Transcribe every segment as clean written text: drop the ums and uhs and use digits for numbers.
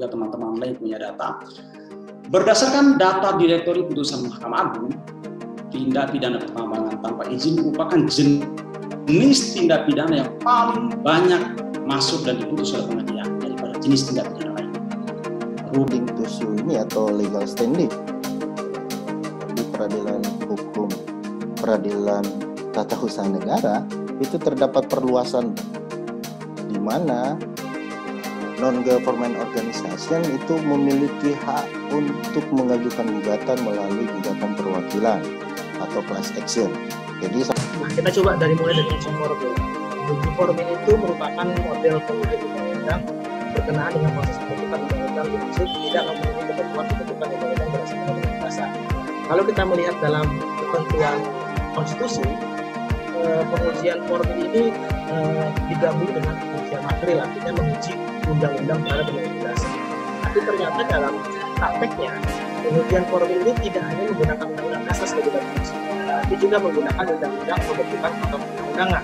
juga teman-teman lain punya data. Berdasarkan data Direktori Putusan Mahkamah Agung, tindak pidana pertambangan tanpa izin merupakan jenis tindak pidana yang paling banyak masuk dan diputus oleh pengadilan daripada jenis tindak pidana lain. Ruling to sue ini atau legal standing di peradilan hukum, peradilan tata usaha negara itu terdapat perluasan di mana non-government organization itu memiliki hak untuk mengajukan gugatan melalui gugatan perwakilan atau class action. Jadi kita coba mulai dari uji formil. Uji formil itu merupakan model pembentuk undang-undang berkenaan dengan proses pembentukan undang-undang dimaksud tidak memenuhi ketentuan pembentukan undang-undang berdasarkan undang-undang dasar. Kalau kita melihat dalam ketentuan konstitusi, pengujian formil ini digabung dengan pengujian material, artinya menguji undang-undang terhadap undang-undang dasar. Tapi ternyata dalam prakteknya pengujian formil ini tidak hanya menggunakan undang-undang dasar sebagai basis, tapi juga menggunakan undang-undang pembentukan atau perundang-undangan.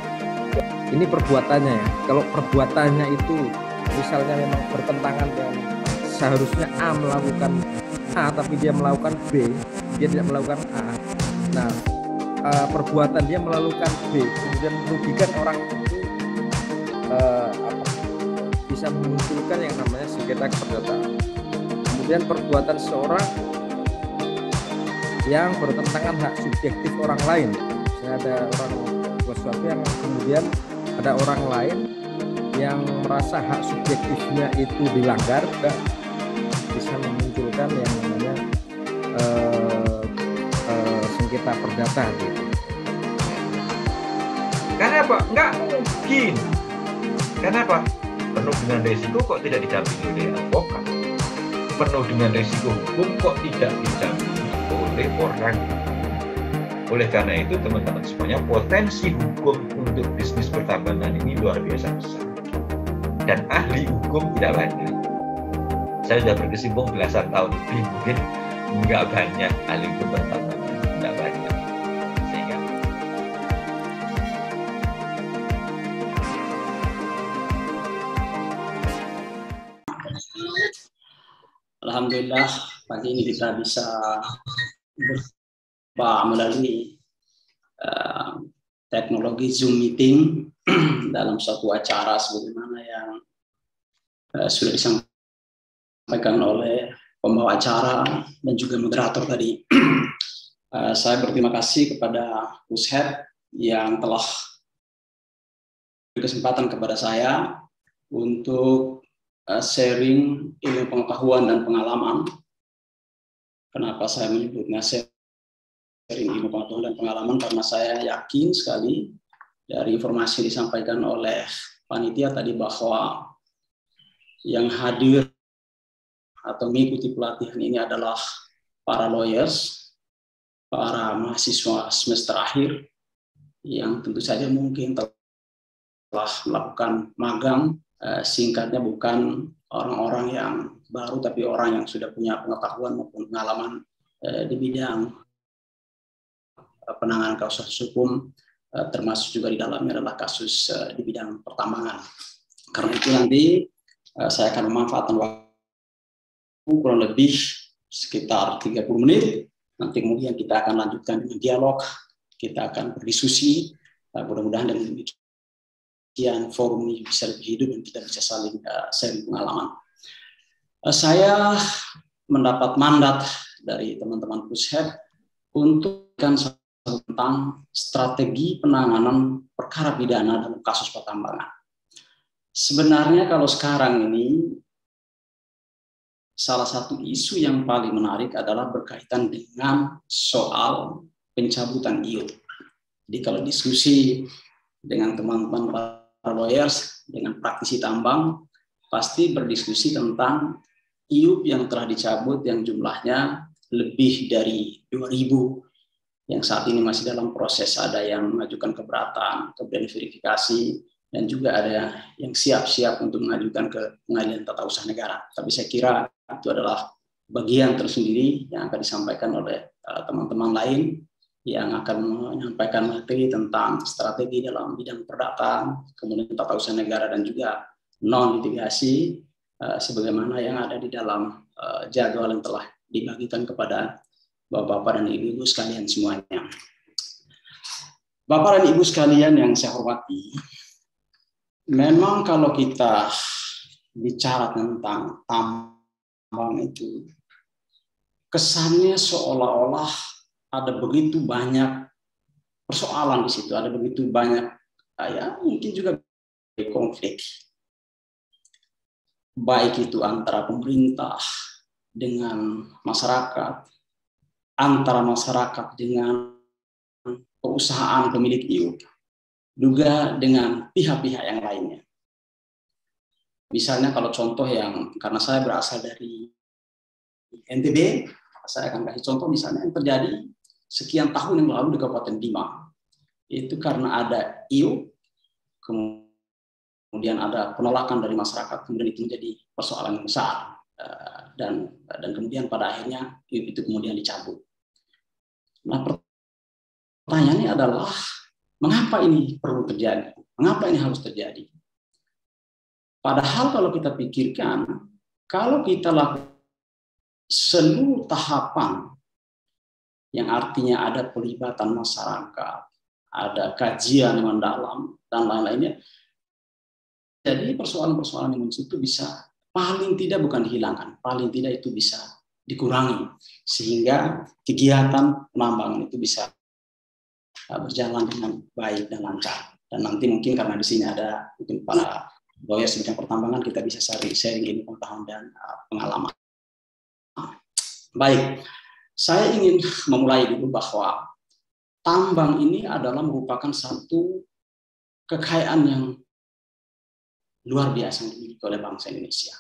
Ini perbuatannya ya. Kalau perbuatannya itu misalnya memang bertentangan dengan seharusnya A melakukan A tapi dia melakukan B, dia tidak melakukan A. Nah, perbuatan dia melakukan B kemudian merugikan orang itu bisa memunculkan yang namanya sengketa keperdataan. Kemudian perbuatan seorang yang bertentangan hak subjektif orang lain. Misalnya ada orang sesuatu yang kemudian ada orang lain yang merasa hak subjektifnya itu dilanggar, bisa memunculkan yang namanya sengketa perdata gitu. Karena apa? Enggak mungkin. Karena apa? Penuh dengan resiko kok tidak didampingi oleh advokat. Penuh dengan resiko hukum kok tidak didampingi oleh orang. Oleh karena itu teman-teman semuanya, potensi hukum untuk bisnis pertambangan ini luar biasa besar. Dan ahli hukum tidak banyak. Saya sudah berkecimpung belasan tahun lebih, mungkin nggak banyak ahli hukum pertambangan, nggak banyak. Sehingga Alhamdulillah pagi ini kita bisa berjumpa melalui teknologi Zoom meeting dalam suatu acara sebagaimana yang sudah disampaikan oleh pembawa acara dan juga moderator tadi. Saya berterima kasih kepada Pushead yang telah beri kesempatan kepada saya untuk sharing ilmu pengetahuan dan pengalaman. Kenapa saya menyebutnya sharing ilmu pengetahuan dan pengalaman? Karena saya yakin sekali dari informasi yang disampaikan oleh panitia tadi bahwa yang hadir atau mengikuti pelatihan ini adalah para lawyers, para mahasiswa semester akhir yang tentu saja mungkin telah melakukan magang. Singkatnya bukan orang-orang yang baru, tapi orang yang sudah punya pengetahuan maupun pengalaman di bidang penanganan kasus hukum, termasuk juga di dalamnya adalah kasus di bidang pertambangan. Karena itu nanti saya akan memanfaatkan waktu kurang lebih sekitar 30 menit. Nanti kemudian kita akan lanjutkan dengan dialog, kita akan berdiskusi, mudah-mudahan dengan forum ini bisa lebih hidup dan kita bisa saling sharing pengalaman. Saya mendapat mandat dari teman-teman Pushead untuk tentang strategi penanganan perkara pidana dalam kasus pertambangan. Sebenarnya kalau sekarang ini salah satu isu yang paling menarik adalah berkaitan dengan soal pencabutan IUP. Jadi kalau diskusi dengan teman-teman lawyers, dengan praktisi tambang, pasti berdiskusi tentang IUP yang telah dicabut yang jumlahnya lebih dari 2.000, yang saat ini masih dalam proses, ada yang mengajukan keberatan, kemudian verifikasi, dan juga ada yang siap-siap untuk mengajukan ke pengadilan tata usaha negara. Tapi saya kira itu adalah bagian tersendiri yang akan disampaikan oleh teman-teman lain yang akan menyampaikan materi tentang strategi dalam bidang perdata, kemudian tata usaha negara dan juga non-litigasi. sebagaimana yang ada di dalam jadwal yang telah dibagikan kepada Bapak-bapak dan Ibu-ibu sekalian semuanya. Bapak dan Ibu sekalian yang saya hormati, memang kalau kita bicara tentang tambang itu, kesannya seolah-olah ada begitu banyak persoalan di situ, ada begitu banyak ya mungkin juga konflik, baik itu antara pemerintah dengan masyarakat, antara masyarakat dengan perusahaan pemilik IUP, juga dengan pihak-pihak yang lainnya. Misalnya kalau contoh yang, karena saya berasal dari NTB, saya akan kasih contoh misalnya yang terjadi sekian tahun yang lalu di Kabupaten Bima. Itu karena ada IUP, kemudian ada penolakan dari masyarakat, kemudian itu menjadi persoalan yang besar. Dan kemudian pada akhirnya IUP itu kemudian dicabut. Nah, pertanyaannya adalah, mengapa ini perlu terjadi? Mengapa ini harus terjadi? Padahal kalau kita pikirkan, kalau kita lakukan seluruh tahapan yang artinya ada pelibatan masyarakat, ada kajian mendalam, dan lain-lainnya, jadi persoalan-persoalan yang muncul itu bisa paling tidak bukan dihilangkan, paling tidak itu bisa dikurangi, sehingga kegiatan penambangan itu bisa berjalan dengan baik dan lancar. Dan nanti mungkin karena di sini ada mungkin para lawyer bidang pertambangan, kita bisa sharing ini pengetahuan dan pengalaman. Baik, saya ingin memulai dulu bahwa tambang ini adalah merupakan satu kekayaan yang luar biasa yang dimiliki oleh bangsa Indonesia.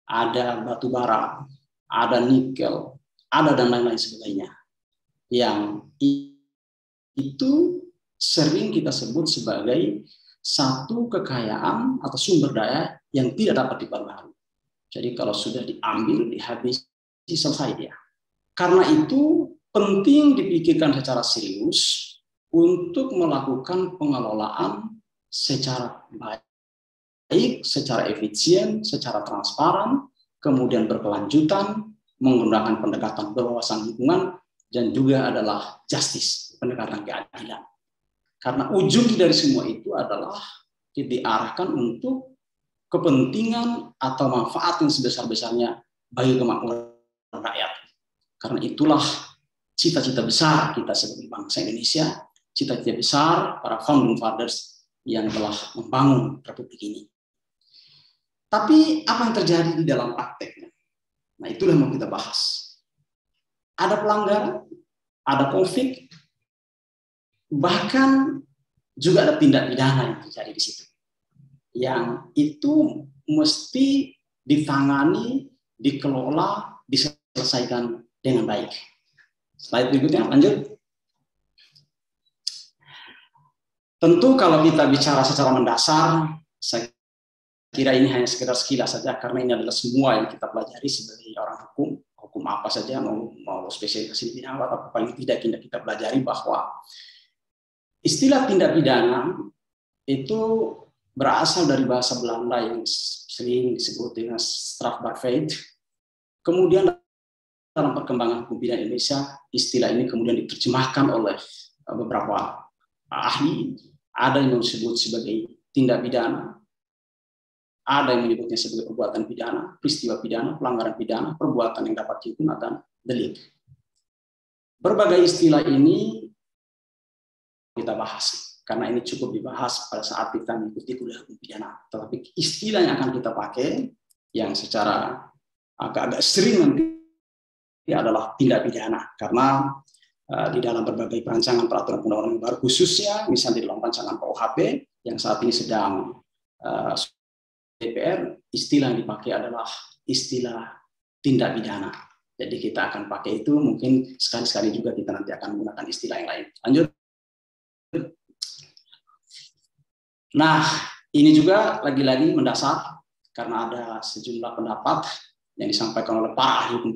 Ada batu bara, ada nikel, ada dan lain-lain sebagainya. Yang itu sering kita sebut sebagai satu kekayaan atau sumber daya yang tidak dapat diperbarui. Jadi kalau sudah diambil, dihabisi, selesai dia. Karena itu penting dipikirkan secara serius untuk melakukan pengelolaan secara baik, secara efisien, secara transparan, kemudian berkelanjutan, menggunakan pendekatan berwawasan lingkungan, dan juga adalah justice, pendekatan keadilan. Karena ujung dari semua itu adalah diarahkan untuk kepentingan atau manfaat yang sebesar-besarnya bagi kemakmuran rakyat. Karena itulah cita-cita besar kita sebagai bangsa Indonesia, cita-cita besar para founding fathers yang telah membangun Republik ini. Tapi apa yang terjadi di dalam prakteknya? Nah, itulah yang mau kita bahas. Ada pelanggaran, ada konflik, bahkan juga ada tindak pidana yang terjadi di situ. Yang itu mesti ditangani, dikelola, diselesaikan dengan baik. Slide berikutnya, lanjut. Tentu kalau kita bicara secara mendasar, saya kira ini hanya sekedar sekilas saja, karena ini adalah semua yang kita pelajari sebagai orang hukum apa saja, mau spesialisasi di bidang apa, paling tidak kita pelajari bahwa istilah tindak pidana itu berasal dari bahasa Belanda yang sering disebut dengan strafbaarheid. Kemudian dalam perkembangan hukum pidana Indonesia, istilah ini kemudian diterjemahkan oleh beberapa ahli. Ada yang disebut sebagai tindak pidana, ada yang menyebutnya sebagai perbuatan pidana, peristiwa pidana, pelanggaran pidana, perbuatan yang dapat dihukum, dan delik. Berbagai istilah ini kita bahas, karena ini cukup dibahas pada saat kita mengikuti kuliah hukum pidana. Tetapi istilah yang akan kita pakai, yang secara agak-agak sering nanti adalah tindak pidana, karena di dalam berbagai perancangan peraturan undang-undang baru, khususnya misalnya di dalam rancangan KUHP yang saat ini sedang DPR, istilah yang dipakai adalah istilah tindak pidana. Jadi kita akan pakai itu, mungkin sekali-sekali juga kita nanti akan menggunakan istilah yang lain. Lanjut. Nah, ini juga lagi-lagi mendasar karena ada sejumlah pendapat yang disampaikan oleh para ahli hukum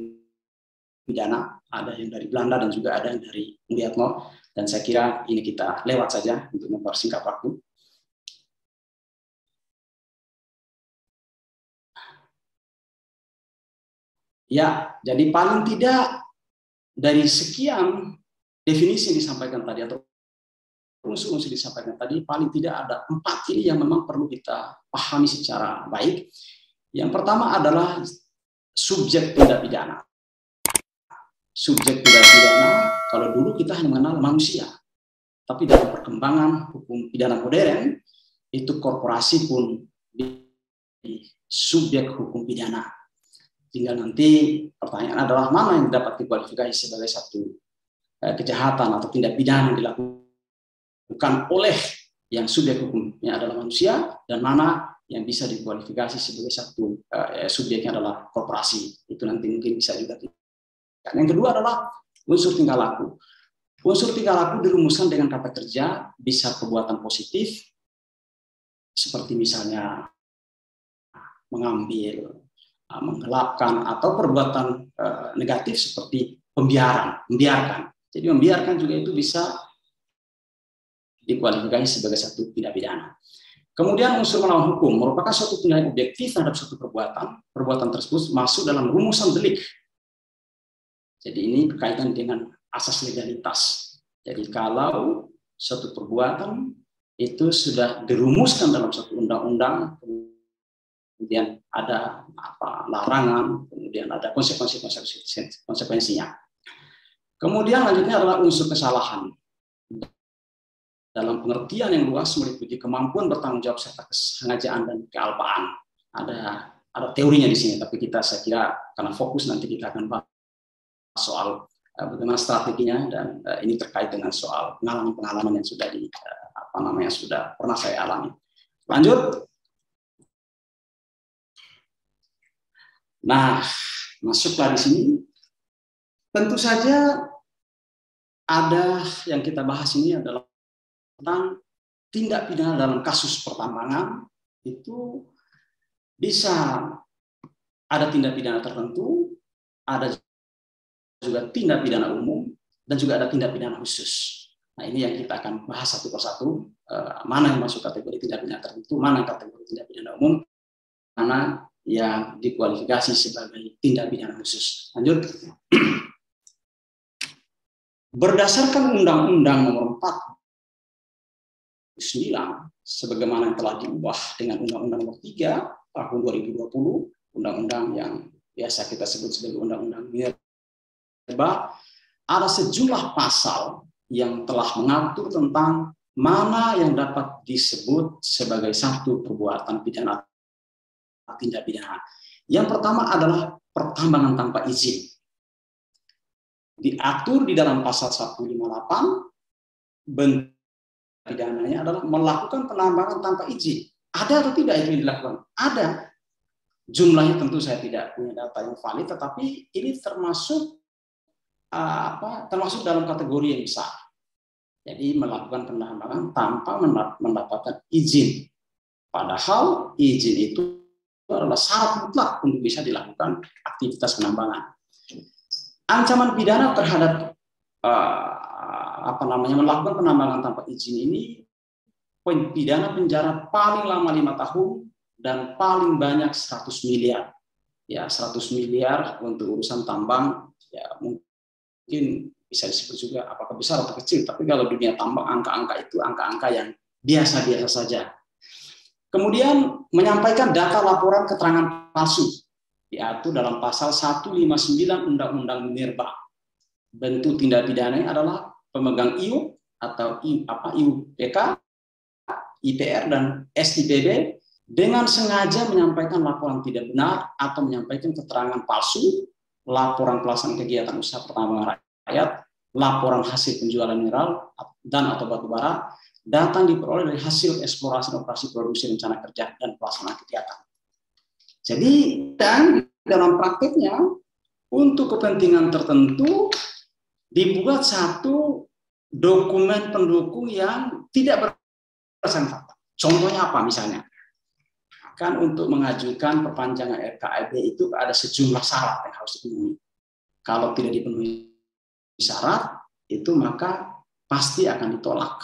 pidana, ada yang dari Belanda dan juga ada yang dari Mulyatno, dan saya kira ini kita lewat saja untuk mempersingkat waktu. Ya, jadi paling tidak dari sekian definisi yang disampaikan tadi atau unsur-unsur disampaikan tadi, paling tidak ada 4 ini yang memang perlu kita pahami secara baik. Yang pertama adalah subjek tindak pidana. Subjek tindak pidana, kalau dulu kita hanya mengenal manusia, tapi dalam perkembangan hukum pidana modern, itu korporasi pun di subjek hukum pidana. Tinggal nanti pertanyaan adalah mana yang dapat dikualifikasi sebagai satu kejahatan atau tindak pidana yang dilakukan oleh yang subjek hukumnya adalah manusia, dan mana yang bisa dikualifikasi sebagai satu subjeknya adalah korporasi. Itu nanti mungkin bisa juga. Yang kedua adalah unsur tingkah laku. Unsur tingkah laku dirumuskan dengan kata kerja, bisa perbuatan positif, seperti misalnya mengambil, menggelapkan, atau perbuatan negatif seperti membiarkan. Jadi membiarkan juga itu bisa dikualifikasi sebagai satu tindak pidana. Kemudian unsur melawan hukum merupakan suatu tindakan objektif terhadap suatu perbuatan. Perbuatan tersebut masuk dalam rumusan delik. Jadi ini berkaitan dengan asas legalitas. Jadi kalau suatu perbuatan itu sudah dirumuskan dalam suatu undang-undang, kemudian ada larangan, kemudian ada konsekuensinya. Kemudian lanjutnya adalah unsur kesalahan. Dalam pengertian yang luas meliputi kemampuan bertanggung jawab serta kesengajaan dan kealpaan. Ada teorinya di sini, tapi saya kira karena fokus nanti kita akan bahas soal bagaimana strateginya, dan ini terkait dengan soal pengalaman-pengalaman yang sudah sudah pernah saya alami. Lanjut. Nah, masuklah di sini. Tentu saja ada yang kita bahas ini adalah tentang tindak pidana dalam kasus pertambangan. Itu bisa ada tindak pidana tertentu, ada juga tindak pidana umum, dan juga ada tindak pidana khusus. Nah, ini yang kita akan bahas satu persatu, mana yang masuk kategori tindak pidana tertentu, mana yang kategori tindak pidana umum, mana yang dikualifikasi sebagai tindak pidana khusus. Lanjut. Berdasarkan Undang-Undang Nomor 49, sebagaimana yang telah diubah dengan Undang-Undang Nomor 3 tahun 2020, Undang-Undang yang biasa kita sebut sebagai Undang-Undang Minerba, ada sejumlah pasal yang telah mengatur tentang mana yang dapat disebut sebagai satu perbuatan pidana atau tindak pidana. Yang pertama adalah pertambangan tanpa izin. Diatur di dalam pasal 158, bentuk pidananya adalah melakukan penambangan tanpa izin. Ada atau tidak itu yang dilakukan? Ada. Jumlahnya tentu saya tidak punya data yang valid, tetapi ini termasuk dalam kategori yang besar. Jadi melakukan penambangan tanpa mendapatkan izin. Padahal izin itu adalah syarat mutlak untuk bisa dilakukan aktivitas penambangan. Ancaman pidana terhadap melakukan penambangan tanpa izin ini, pidana penjara paling lama 5 tahun dan paling banyak 100 miliar. Ya, 100 miliar untuk urusan tambang, ya mungkin bisa disebut juga apakah besar atau kecil, tapi kalau dunia tambang angka-angka itu angka-angka yang biasa-biasa saja. Kemudian menyampaikan data laporan keterangan palsu, diatur dalam pasal 159 Undang-Undang Minerba. Bentuk tindak pidananya adalah pemegang IUP atau IUPK, IPR, dan SIPB dengan sengaja menyampaikan laporan tidak benar atau menyampaikan keterangan palsu, laporan pelaksanaan kegiatan usaha pertambangan rakyat, laporan hasil penjualan mineral dan atau batu bara, data yang diperoleh dari hasil eksplorasi operasi produksi rencana kerja dan pelaksanaan kegiatan. Jadi, dan dalam praktiknya, untuk kepentingan tertentu, dibuat satu dokumen pendukung yang tidak berdasarkan fakta. Contohnya apa misalnya? Kan untuk mengajukan perpanjangan RKIB itu ada sejumlah syarat yang harus dipenuhi. Kalau tidak dipenuhi syarat, itu maka pasti akan ditolak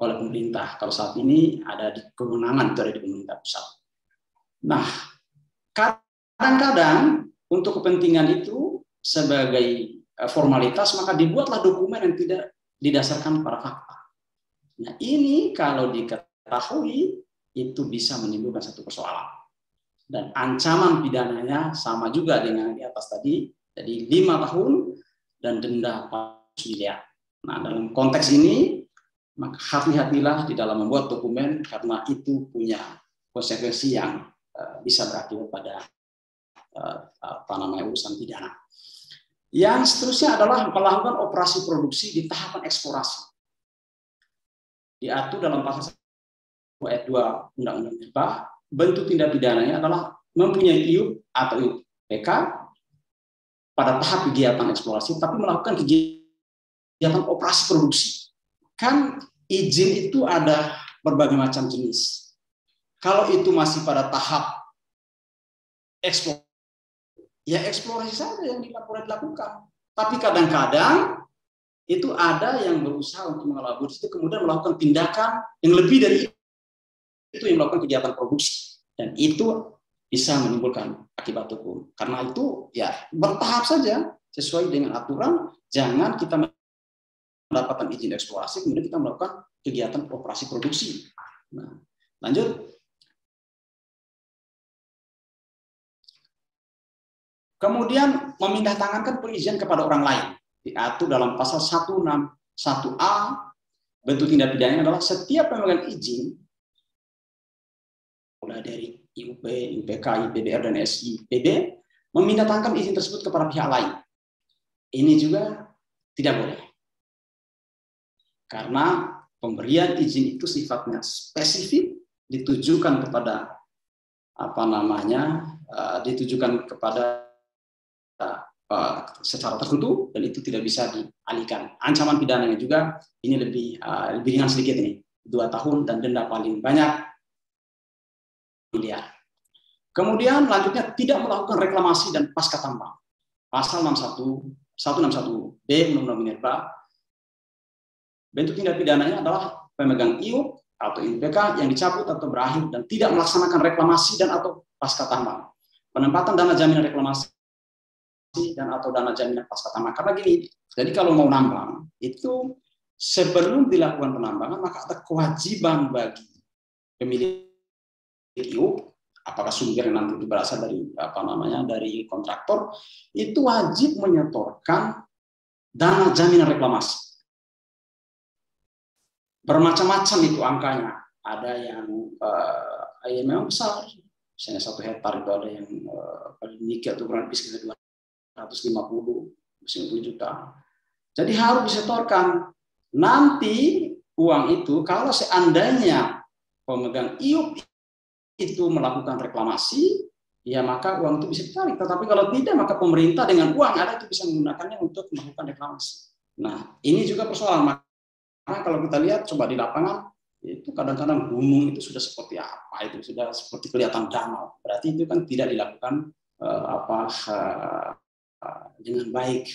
oleh pemerintah. Kalau saat ini ada di kewenangan itu ada di pemerintah pusat. Nah, kadang-kadang untuk kepentingan itu sebagai formalitas, maka dibuatlah dokumen yang tidak didasarkan pada fakta. Nah, ini kalau diketahui itu bisa menimbulkan satu persoalan. Dan ancaman pidananya sama juga dengan di atas tadi, jadi 5 tahun dan denda 400 miliar. Nah, dalam konteks ini, maka hati-hatilah di dalam membuat dokumen karena itu punya konsekuensi yang bisa berakibat pada urusan pidana. Yang seterusnya adalah melakukan operasi produksi di tahapan eksplorasi. Diatur dalam pasal 1 ayat 2 Undang-Undang Minerba, bentuk tindak pidananya adalah mempunyai IUP atau IUPK pada tahap kegiatan eksplorasi, tapi melakukan kegiatan operasi produksi. Kan izin itu ada berbagai macam jenis. Kalau itu masih pada tahap eksplorasi, ya eksplorasi saja yang dilakukan. Tapi kadang-kadang itu ada yang berusaha untuk mengelabui itu, kemudian melakukan tindakan yang lebih dari itu, yang melakukan kegiatan produksi. Dan itu bisa menimbulkan akibat hukum. Karena itu ya bertahap saja, sesuai dengan aturan, jangan kita mendapatkan izin eksplorasi, kemudian kita melakukan kegiatan operasi produksi. Nah, lanjut. Kemudian memindah tangankan perizinan kepada orang lain. Diatur dalam pasal 161A, bentuk tindak pidananya adalah setiap pemegang izin, mulai dari IUP, IUPK, IPBR, dan SIPB, memindah tangankan izin tersebut kepada pihak lain. Ini juga tidak boleh. Karena pemberian izin itu sifatnya spesifik, ditujukan kepada ditujukan kepada secara tertentu, dan itu tidak bisa dialihkan. Ancaman pidananya juga ini lebih ringan sedikit ini, 2 tahun dan denda paling banyak miliar. Kemudian lanjutnya tidak melakukan reklamasi dan pasca tambang. Pasal 161B Undang-Undang Minerba, bentuk tindak pidananya adalah pemegang IUP atau IUPK yang dicabut atau berakhir dan tidak melaksanakan reklamasi dan atau pasca tambang. Penempatan dana jaminan reklamasi dan atau dana jaminan pasca tambang. Karena gini, jadi kalau mau nambang itu sebelum dilakukan penambangan maka ada kewajiban bagi pemilik IUP, apakah sumber yang nanti berasal dari dari kontraktor, itu wajib menyetorkan dana jaminan reklamasi. Bermacam-macam itu angkanya. Ada yang memang besar, misalnya 1 hektar itu ada yang paling dikit atau kurang lebih sekitar 250 juta. Jadi harus disetorkan. Nanti uang itu kalau seandainya pemegang IUP itu melakukan reklamasi, ya maka uang itu bisa ditarik. Tetapi kalau tidak, maka pemerintah dengan uang ada itu bisa menggunakannya untuk melakukan reklamasi. Nah, ini juga persoalan. Karena kalau kita lihat coba di lapangan, itu kadang-kadang gunung itu sudah seperti apa, itu sudah seperti kelihatan danau. Berarti itu kan tidak dilakukan dengan baik.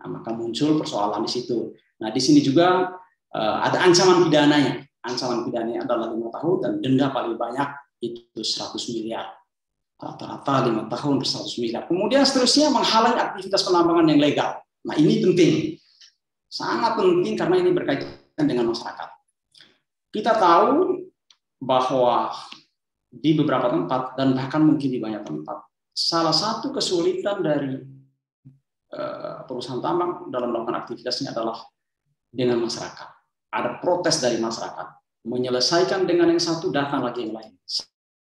Nah, maka muncul persoalan di situ. Nah, di sini juga ada ancaman pidananya. Ancaman pidananya adalah 5 tahun dan denda paling banyak itu 100 miliar. Rata-rata 5 tahun 100 miliar. Kemudian seterusnya menghalangi aktivitas penambangan yang legal. Nah, ini penting. Sangat penting karena ini berkaitan dengan masyarakat. Kita tahu bahwa di beberapa tempat dan bahkan mungkin di banyak tempat, salah satu kesulitan dari perusahaan tambang dalam melakukan aktivitasnya adalah dengan masyarakat. Ada protes dari masyarakat. Menyelesaikan dengan yang satu, datang lagi yang lain.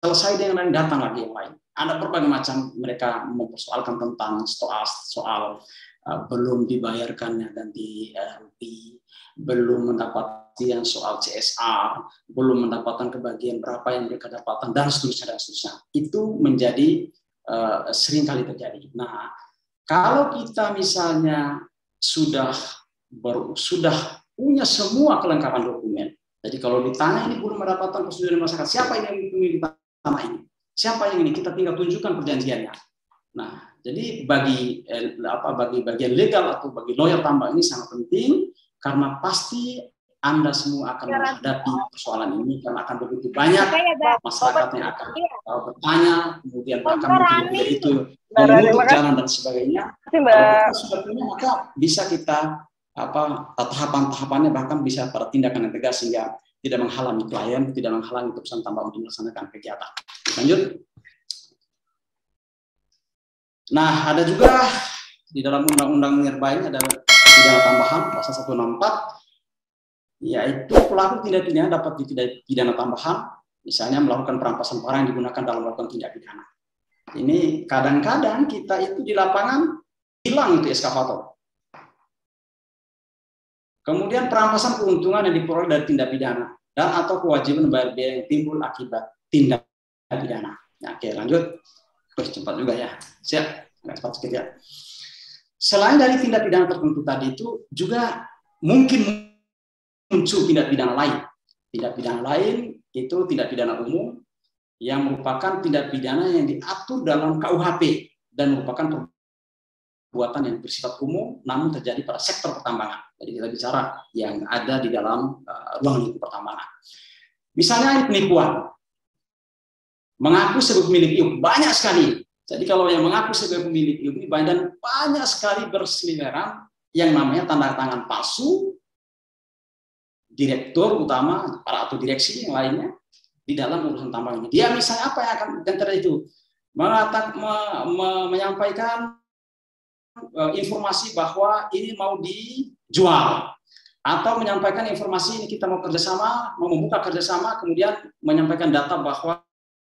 Selesai dengan yang datang lagi yang lain. Ada berbagai macam, mereka mempersoalkan tentang soal belum dibayarkannya ganti rugi, belum mendapatkan soal CSR, belum mendapatkan kebagian berapa yang mereka dapatkan, dan seterusnya, dan seterusnya. Itu menjadi sering kali terjadi. Nah, kalau kita misalnya sudah punya semua kelengkapan dokumen, jadi kalau ditanya ini belum mendapatkan persetujuan masyarakat, siapa yang memiliki tanah ini? Siapa yang ini? Kita tinggal tunjukkan perjanjiannya. Nah, jadi bagi bagian legal atau bagi lawyer tambang ini sangat penting karena pasti Anda semua akan menghadapi persoalan ini karena akan begitu banyak masyarakat yang akan bertanya, kemudian akan mungkin itu mengutuk jalan dan sebagainya. Kalau kita sudah punya, maka bisa kita tahapan-tahapannya bahkan bisa pada tindakan yang tegas sehingga tidak menghalangi klien, tidak menghalangi perusahaan tambang untuk melaksanakan kegiatan. Lanjut. Nah, ada juga di dalam Undang-Undang Minerba ini ada pidana tambahan pasal 164, yaitu pelaku tindak pidana dapat dipidana tambahan, misalnya melakukan perampasan barang yang digunakan dalam melakukan tindak pidana. Ini kadang-kadang kita itu di lapangan hilang itu eskavator. Kemudian perampasan keuntungan yang diperoleh dari tindak pidana dan atau kewajiban membayar biaya yang timbul akibat tindak pidana. Nah, oke, lanjut. Cepat juga ya. Siap, cepat sedikit ya. Selain dari tindak pidana tertentu tadi itu juga mungkin muncul tindak pidana lain. Tindak pidana lain itu tindak pidana umum yang merupakan tindak pidana yang diatur dalam KUHP dan merupakan perbuatan yang bersifat umum namun terjadi pada sektor pertambangan. Jadi kita bicara yang ada di dalam ruang lingkup pertambangan. Misalnya ini penipuan. Mengaku sebagai pemilik IUP banyak sekali. Jadi kalau yang mengaku sebagai pemilik IUP ini banyak sekali berseliweran yang namanya tanda tangan palsu direktur utama atau direksi yang lainnya di dalam urusan tambang ini. Dia misalnya apa yang akan terjadi itu? Menyampaikan informasi bahwa ini mau dijual atau menyampaikan informasi ini kita mau kerjasama, mau membuka kerjasama, kemudian menyampaikan data bahwa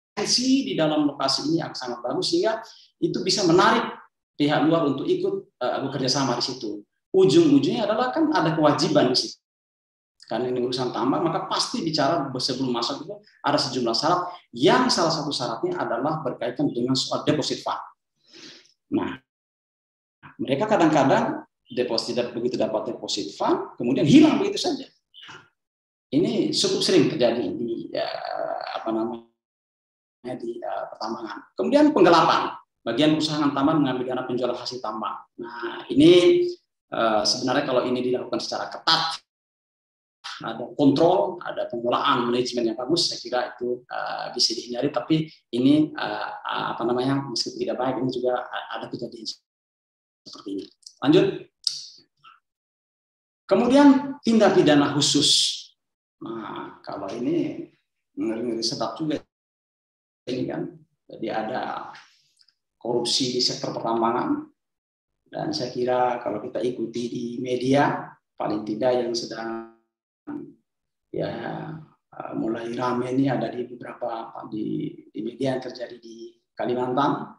potensi di dalam lokasi ini akan sangat bagus sehingga itu bisa menarik pihak luar untuk ikut bekerja sama di situ. Ujung-ujungnya adalah kan ada kewajiban di situ. Karena ini urusan tambang, maka pasti bicara sebelum masuk itu ada sejumlah syarat yang salah satu syaratnya adalah berkaitan dengan soal deposit fund. Nah, mereka kadang-kadang tidak begitu dapat deposit fund, kemudian hilang begitu saja. Ini cukup sering terjadi di pertambangan. Kemudian penggelapan, bagian perusahaan tambang mengambil dana penjualan hasil tambang. Nah, ini sebenarnya kalau ini dilakukan secara ketat, ada kontrol, ada pengelolaan manajemen yang bagus, saya kira itu bisa dihindari. Tapi ini meskipun tidak baik, ini juga ada kejadian seperti ini. Lanjut. Kemudian tindak pidana khusus. Nah, kalau ini ngeri-ngeri sedap juga ini kan. Jadi ada korupsi di sektor pertambangan, dan saya kira kalau kita ikuti di media, paling tidak yang sedang mulai ramai ini ada di beberapa di media yang terjadi di Kalimantan.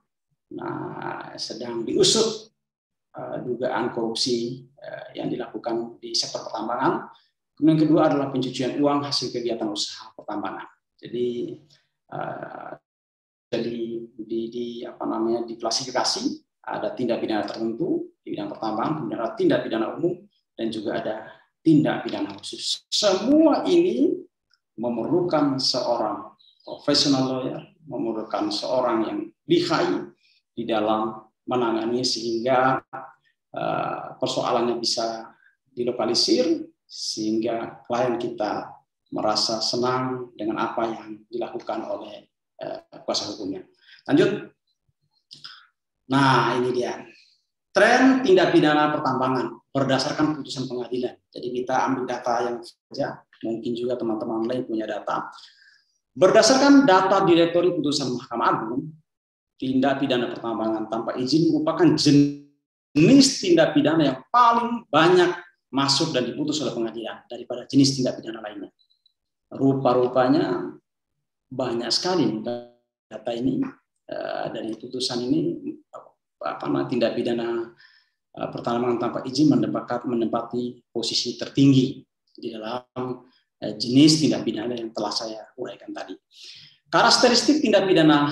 Nah, sedang diusut dugaan korupsi yang dilakukan di sektor pertambangan. Kemudian yang kedua adalah pencucian uang hasil kegiatan usaha pertambangan. Jadi diklasifikasi ada tindak pidana tertentu di bidang pertambangan, kemudian ada tindak pidana umum dan juga ada tindak pidana khusus. Semua ini memerlukan seorang profesional lawyer, memerlukan seorang yang lihai di dalam menangani sehingga persoalannya bisa dilokalisir, sehingga klien kita merasa senang dengan apa yang dilakukan oleh kuasa hukumnya. Lanjut. Nah, ini dia. Tren tindak pidana pertambangan berdasarkan putusan pengadilan. Jadi kita ambil data yang saja, mungkin juga teman-teman lain punya data. Berdasarkan data Direktori Putusan Mahkamah Agung, tindak pidana pertambangan tanpa izin merupakan jenis tindak pidana yang paling banyak masuk dan diputus oleh pengadilan daripada jenis tindak pidana lainnya. Rupa-rupanya banyak sekali data ini dari putusan ini tindak pidana pertambangan tanpa izin menempati posisi tertinggi di dalam jenis tindak pidana yang telah saya uraikan tadi. Karakteristik tindak pidana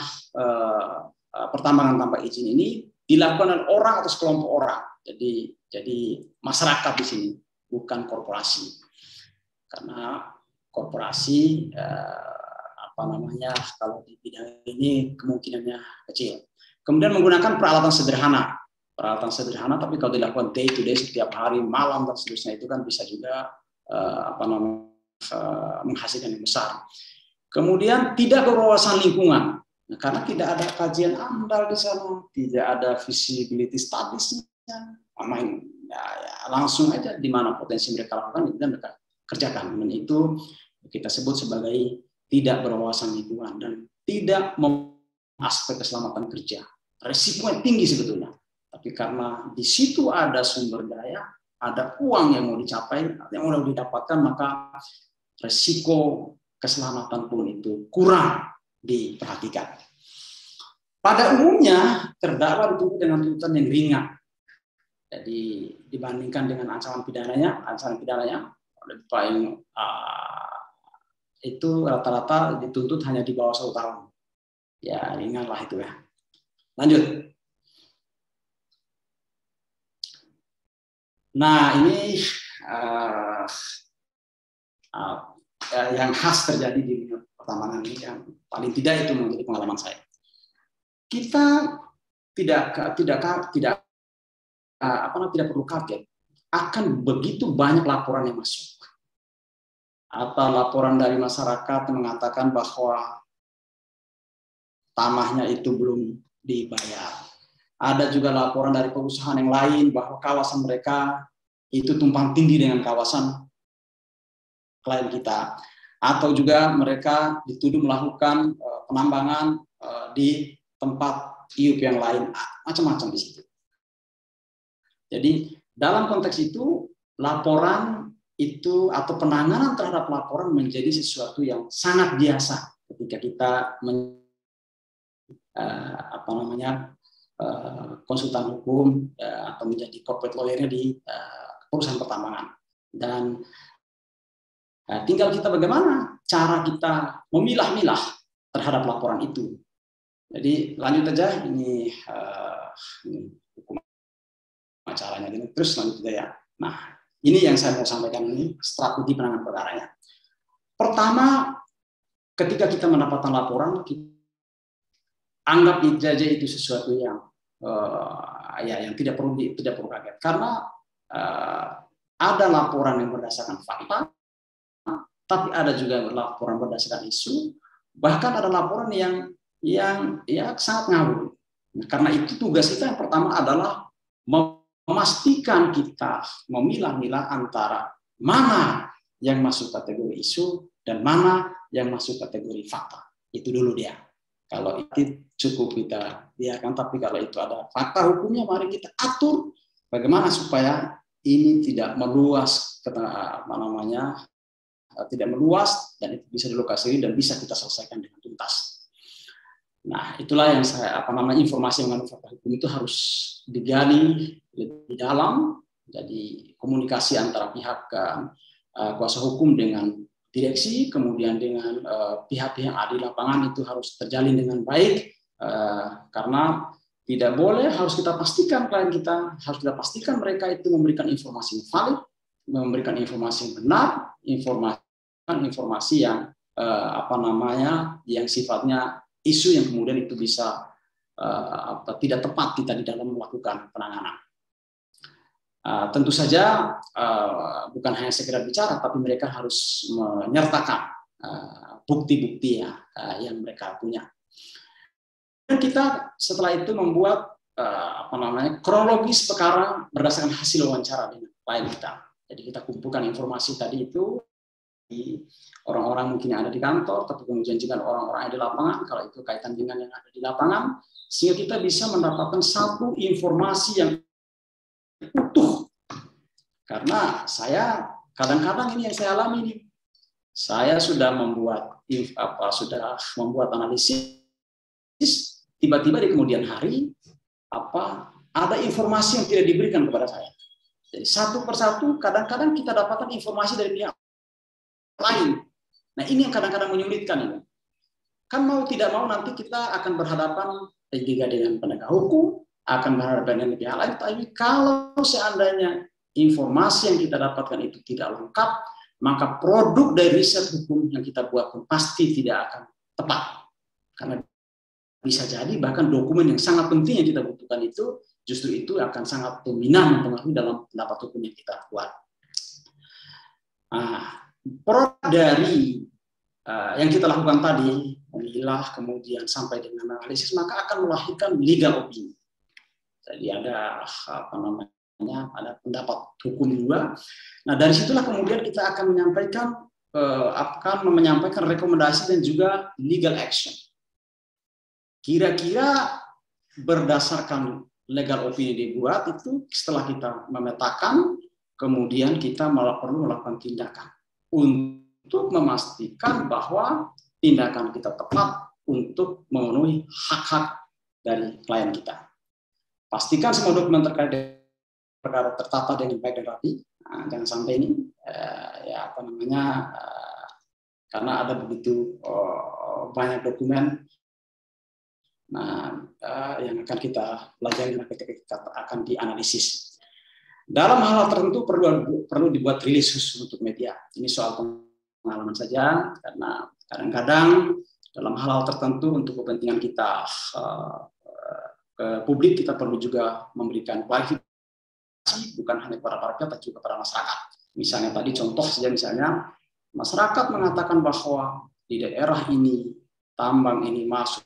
pertambangan tanpa izin ini dilakukan oleh orang atau sekelompok orang. Jadi masyarakat di sini, bukan korporasi. Karena korporasi kalau di bidang ini kemungkinannya kecil. Kemudian menggunakan peralatan sederhana, tapi kalau dilakukan day to day setiap hari, malam dan seterusnya itu kan bisa juga menghasilkan yang besar. Kemudian tidak berwawasan lingkungan, karena tidak ada kajian AMDAL di sana, tidak ada visibility studies-nya, langsung aja di mana potensi mereka lakukan, itu mereka kerjakan. Dan itu kita sebut sebagai tidak berwawasan lingkungan dan tidak aspek keselamatan kerja. Risikonya tinggi sebetulnya, tapi karena di situ ada sumber daya, ada uang yang mau dicapai, yang mau didapatkan, maka risiko keselamatan pun itu kurang diperhatikan. Pada umumnya terdakwa dituntut dengan tuntutan yang ringan. Jadi dibandingkan dengan ancaman pidananya lebih paling itu rata-rata dituntut hanya di bawah 1 tahun. Ya ringan lah itu ya. Lanjut. Nah ini yang khas terjadi di pertambangan ini, yang paling tidak itu menjadi pengalaman saya. Kita tidak perlu kaget akan begitu banyak laporan yang masuk, atau laporan dari masyarakat yang mengatakan bahwa tanahnya itu belum dibayar. Ada juga laporan dari perusahaan yang lain bahwa kawasan mereka itu tumpang tindih dengan kawasan klien kita, atau juga mereka dituduh melakukan penambangan di tempat IUP yang lain, macam-macam di situ. Jadi dalam konteks itu laporan itu atau penanganan terhadap laporan menjadi sesuatu yang sangat biasa ketika kita konsultan hukum atau menjadi corporate lawyer-nya di perusahaan pertambangan. Dan tinggal kita bagaimana cara kita memilah-milah terhadap laporan itu. Jadi lanjut aja, ini hukum acaranya gini, terus lanjut aja ya. Nah, ini yang saya mau sampaikan, ini strategi penanganan perkaranya. Pertama, ketika kita mendapatkan laporan, kita anggap saja itu sesuatu yang yang tidak perlu kaget, karena ada laporan yang berdasarkan fakta, tapi ada juga laporan berdasarkan isu, bahkan ada laporan yang sangat ngawur. Nah, karena itu tugas kita yang pertama adalah memastikan kita memilah-milah antara mana yang masuk kategori isu dan mana yang masuk kategori fakta. Itu dulu dia. Kalau itu cukup kita biarkan, tapi kalau itu ada fakta hukumnya, mari kita atur bagaimana supaya ini tidak meluas, tidak meluas, dan itu bisa dilokasi dan bisa kita selesaikan dengan tuntas. Nah, itulah yang informasi mengenai fakta hukum itu harus digali lebih dalam. Jadi komunikasi antara pihak kuasa hukum dengan direksi, kemudian dengan pihak-pihak yang ada di lapangan itu harus terjalin dengan baik, karena tidak boleh, harus kita pastikan klien kita, harus kita pastikan mereka itu memberikan informasi yang valid, memberikan informasi yang benar, informasi yang yang sifatnya isu yang kemudian itu bisa tidak tepat kita di dalam melakukan penanganan. Tentu saja bukan hanya sekedar bicara, tapi mereka harus menyertakan bukti-bukti yang mereka punya. Dan kita setelah itu membuat kronologis perkara berdasarkan hasil wawancara dengan klien kita. Jadi kita kumpulkan informasi tadi itu di orang-orang mungkin yang ada di kantor, tapi kemudian juga orang-orang yang di lapangan, kalau itu kaitan dengan yang ada di lapangan, sehingga kita bisa mendapatkan satu informasi yang utuh. Karena saya kadang-kadang ini yang saya alami nih, saya sudah membuat analisis, tiba-tiba di kemudian hari ada informasi yang tidak diberikan kepada saya. Jadi satu persatu kadang-kadang kita dapatkan informasi dari pihak lain. Nah, ini yang kadang-kadang menyulitkan ini. Kan mau tidak mau nanti kita akan berhadapan juga dengan penegak hukum, akan berhadapan dengan pihak lain, tapi kalau seandainya informasi yang kita dapatkan itu tidak lengkap, maka produk dari riset hukum yang kita buat pun pasti tidak akan tepat. Karena bisa jadi bahkan dokumen yang sangat penting yang kita butuhkan itu justru itu akan sangat dominan mempengaruhi dalam pendapat hukum yang kita buat. Nah, produk dari yang kita lakukan tadi, memilah kemudian sampai dengan analisis, maka akan melahirkan legal opinion. Jadi ada apa namanya, ada pendapat hukum juga. Nah, dari situlah kemudian kita akan menyampaikan rekomendasi dan juga legal action. Kira-kira berdasarkan legal opinion dibuat itu, setelah kita memetakan, kemudian kita malah perlu melakukan tindakan untuk memastikan bahwa tindakan kita tepat untuk memenuhi hak-hak dari klien kita. Pastikan semua dokumen terkait dengan perkara tertata dengan baik dan rapi. Nah, jangan sampai ini karena ada begitu banyak dokumen yang akan kita pelajari ketika kita akan dianalisis. Dalam hal tertentu perlu dibuat rilis khusus untuk media. Ini soal pengalaman saja, karena kadang-kadang dalam hal tertentu untuk kepentingan kita ke publik, kita perlu juga memberikan klarifikasi bukan hanya kepada para pihak, tapi juga kepada masyarakat. Misalnya tadi contoh saja, misalnya masyarakat mengatakan bahwa di daerah ini tambang ini masuk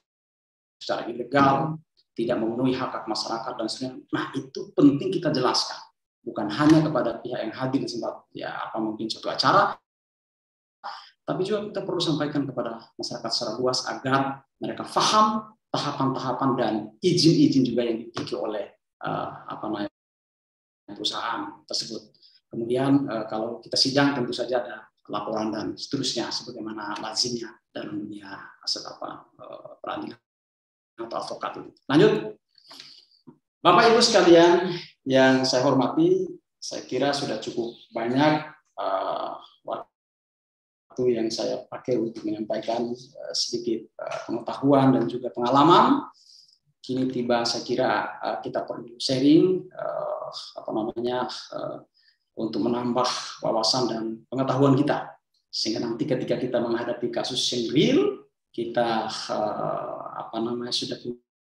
secara ilegal, tidak memenuhi hak-hak masyarakat dan sebagainya. Nah, itu penting kita jelaskan. Bukan hanya kepada pihak yang hadir di tempat mungkin suatu acara, tapi juga kita perlu sampaikan kepada masyarakat secara luas agar mereka paham tahapan-tahapan dan izin-izin juga yang dimiliki oleh perusahaan tersebut. Kemudian kalau kita sidang tentu saja ada laporan dan seterusnya sebagaimana lazimnya dalam dunia peradilan atau advokat. Lanjut, Bapak Ibu sekalian yang saya hormati, saya kira sudah cukup banyak waktu yang saya pakai untuk menyampaikan sedikit pengetahuan dan juga pengalaman. Kini tiba, saya kira kita perlu sharing untuk menambah wawasan dan pengetahuan kita, sehingga nanti ketika kita menghadapi kasus yang real, kita sudah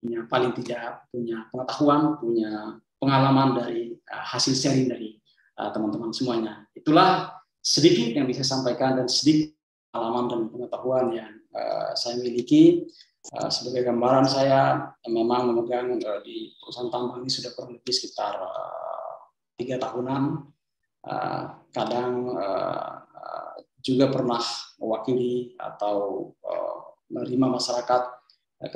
punya, paling tidak punya pengetahuan, punya pengalaman dari hasil sharing dari teman-teman semuanya. Itulah sedikit yang bisa saya sampaikan dan sedikit pengalaman dan pengetahuan yang saya miliki. Sebagai gambaran, saya memang memegang di perusahaan tambang ini sudah kurang lebih sekitar 3 tahunan. Kadang juga pernah mewakili atau menerima masyarakat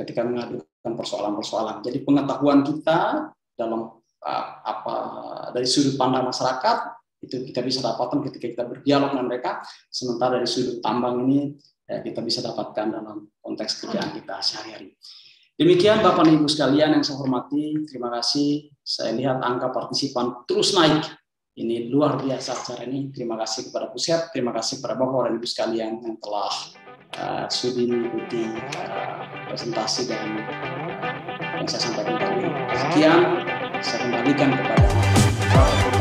ketika mengadukan persoalan-persoalan. Jadi pengetahuan kita dalam dari sudut pandang masyarakat itu kita bisa dapatkan ketika kita berdialog dengan mereka, sementara dari sudut tambang ini kita bisa dapatkan dalam konteks kerjaan kita sehari-hari. Demikian Bapak dan Ibu sekalian yang saya hormati, terima kasih. Saya lihat angka partisipan terus naik. Ini luar biasa acara ini. Terima kasih kepada Pusat, terima kasih kepada Bapak dan Ibu sekalian yang telah sudi mengikuti presentasi dan yang saya sampaikan tadi. Sekian, saya kembalikan kepada Bapak.